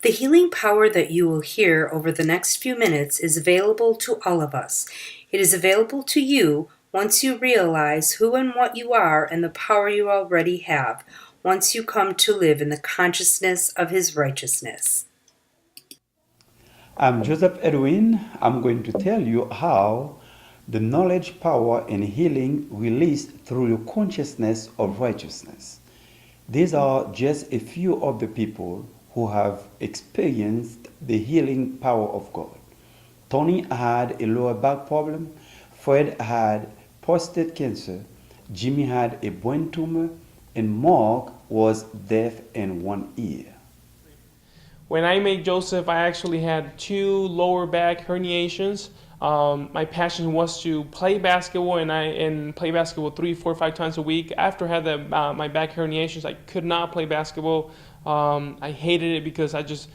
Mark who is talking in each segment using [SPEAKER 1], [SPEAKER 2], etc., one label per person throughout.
[SPEAKER 1] The healing power that you will hear over the next few minutes is available to all of us. It is available to you once you realize who and what you are and the power you already have, once you come to live in the consciousness of His righteousness.
[SPEAKER 2] I'm Joseph Edwin. I'm going to tell you how the knowledge, power, and healing released through your consciousness of righteousness. These are just a few of the people who have experienced the healing power of God. Tony had a lower back problem, Fred had prostate cancer, Jimmy had a brain tumor, and Mark was deaf in one ear.
[SPEAKER 3] When I met Joseph, I actually had 2 lower back herniations. My passion was to play basketball, and play basketball 3, 4, 5 times a week. After I had my back herniations, I could not play basketball. I hated it because I just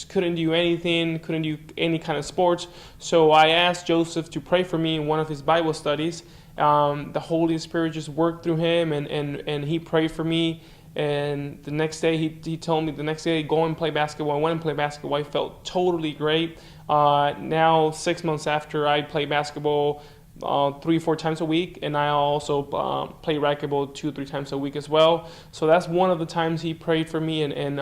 [SPEAKER 3] couldn't do anything, couldn't do any kind of sports. So I asked Joseph to pray for me in one of his Bible studies. The Holy Spirit just worked through him, and he prayed for me. And the next day, he told me the next day, go and play basketball. I went and played basketball. I felt totally great. Now, 6 months after, I play basketball 3, 4 times a week, and I also play racquetball 2, 3 times a week as well. So that's one of the times he prayed for me, and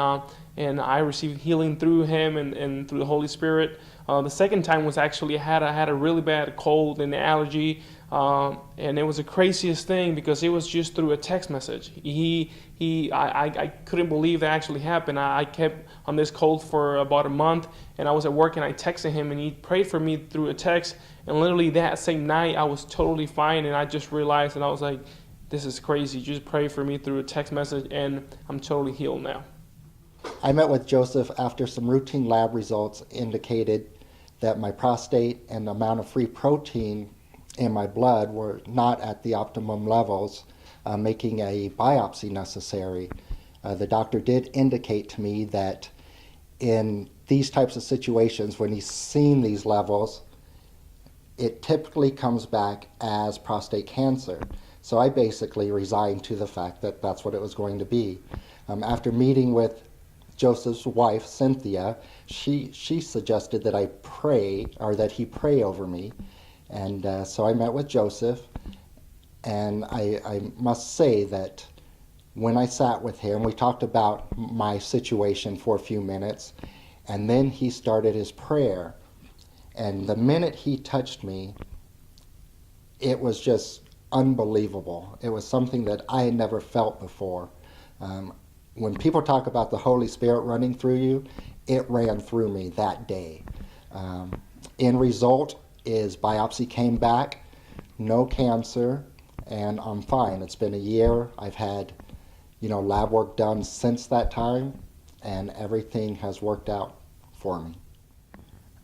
[SPEAKER 3] I received healing through him and through the Holy Spirit. The second time was actually I had a really bad cold and allergy, and it was the craziest thing because it was just through a text message. I couldn't believe that actually happened. I kept on this cold for about a month, and I was at work and I texted him and he prayed for me through a text, and literally that same night I was totally fine, and I just realized, and I was like, this is crazy. Just pray for me through a text message and I'm totally healed now.
[SPEAKER 4] I met with Joseph after some routine lab results indicated that my prostate and the amount of free protein in my blood were not at the optimum levels, making a biopsy necessary. The doctor did indicate to me that in these types of situations, when he's seen these levels, it typically comes back as prostate cancer. So I basically resigned to the fact that that's what it was going to be. After meeting with Joseph's wife, Cynthia, she suggested that I pray, or that he pray over me. And so I met with Joseph, and I must say that when I sat with him, we talked about my situation for a few minutes, and then he started his prayer. And the minute he touched me, it was just unbelievable. It was something that I had never felt before. When people talk about the Holy Spirit running through you, it ran through me that day. End result is biopsy came back, no cancer, and I'm fine. It's been a year. I've had, lab work done since that time, and everything has worked out for me.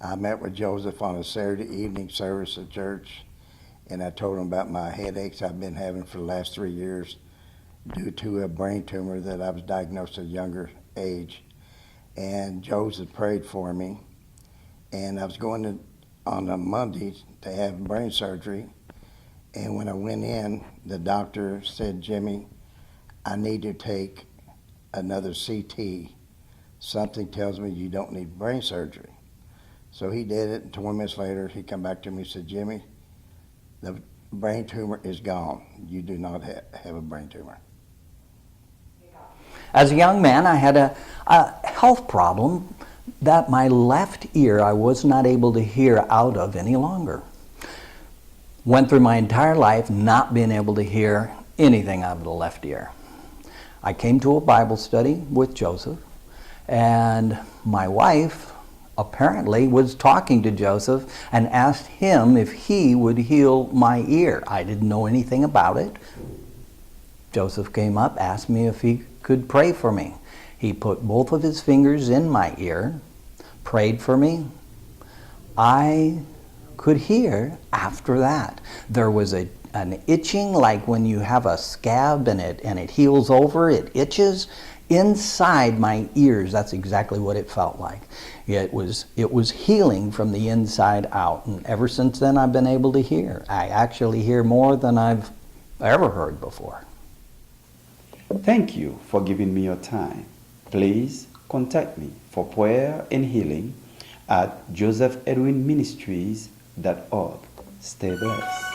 [SPEAKER 5] I met with Joseph on a Saturday evening service at church, and I told him about my headaches I've been having for the last 3 years due to a brain tumor that I was diagnosed at a younger age. And Joseph prayed for me, and I was going on a Monday to have brain surgery, and when I went in, the doctor said, Jimmy, I need to take another CT. Something tells me you don't need brain surgery. So he did it, and 20 minutes later, he come back to me and said, Jimmy, the brain tumor is gone. You do not have a brain tumor.
[SPEAKER 6] As a young man, I had a health problem that my left ear I was not able to hear out of any longer. Went through my entire life not being able to hear anything out of the left ear. I came to a Bible study with Joseph, and my wife apparently was talking to Joseph and asked him if he would heal my ear. I didn't know anything about it. Joseph came up, asked me if he could pray for me. He put both of his fingers in my ear, prayed for me. I could hear after that. There was an itching, like when you have a scab and it heals over, it itches inside my ears. That's exactly what it felt like. It was healing from the inside out, and ever since then I've been able to hear. I actually hear more than I've ever heard before.
[SPEAKER 2] Thank you for giving me your time. Please contact me for prayer and healing at josephedwinministries.org. Stay blessed.